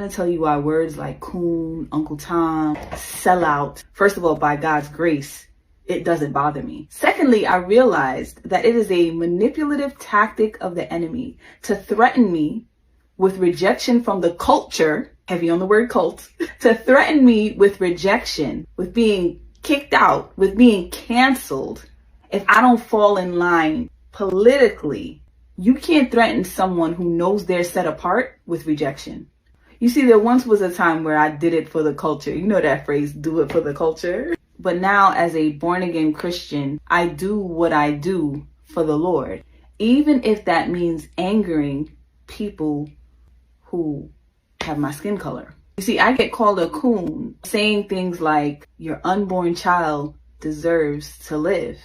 to tell you why words like coon, Uncle Tom, sellout, first of all, by God's grace, it doesn't bother me. Secondly, I realized that it is a manipulative tactic of the enemy to threaten me with rejection from the culture, heavy on the word cult, to threaten me with rejection, with being kicked out, with being canceled if I don't fall in line politically. You can't threaten someone who knows they're set apart with rejection. You see, there once was a time where I did it for the culture. You know that phrase, do it for the culture. But now as a born again Christian, I do what I do for the Lord, even if that means angering people who have my skin color. You see, I get called a coon, saying things like, your unborn child deserves to live,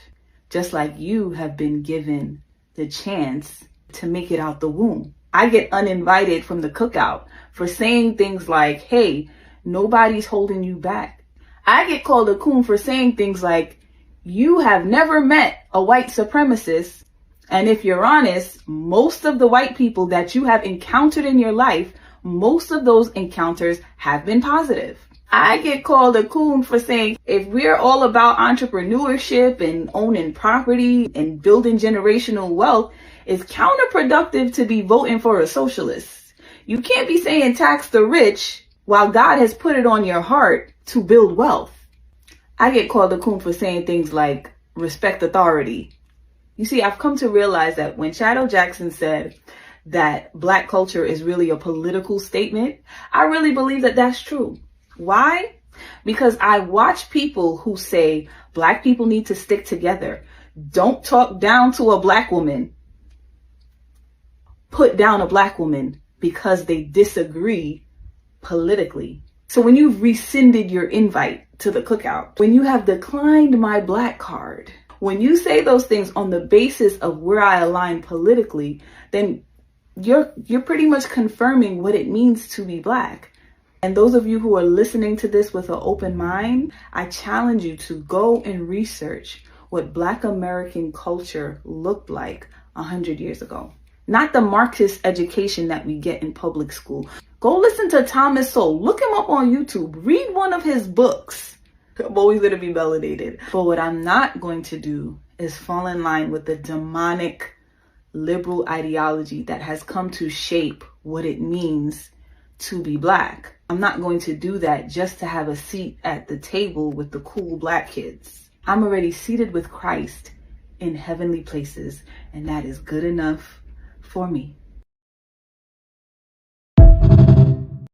just like you have been given the chance to make it out the womb. I get uninvited from the cookout for saying things like, hey, nobody's holding you back. I get called a coon for saying things like, you have never met a white supremacist. And if you're honest, most of the white people that you have encountered in your life, most of those encounters have been positive. I get called a coon for saying, if we're all about entrepreneurship and owning property and building generational wealth, it's counterproductive to be voting for a socialist. You can't be saying tax the rich while God has put it on your heart to build wealth. I get called a coon for saying things like respect authority. You see, I've come to realize that when Shadow Jackson said that Black culture is really a political statement, I really believe that that's true. Why? Because I watch people who say Black people need to stick together. Don't talk down to a Black woman. Put down a Black woman because they disagree politically. So when you've rescinded your invite to the cookout, when you have declined my Black card, when you say those things on the basis of where I align politically, then you're pretty much confirming what it means to be Black. And those of you who are listening to this with an open mind, I challenge you to go and research what Black American culture looked like 100 years ago. Not the Marxist education that we get in public school. Go listen to Thomas Sowell. Look him up on YouTube. Read one of his books. I'm always going to be validated. But what I'm not going to do is fall in line with the demonic liberal ideology that has come to shape what it means to be Black. I'm not going to do that just to have a seat at the table with the cool Black kids. I'm already seated with Christ in heavenly places, and that is good enough for me.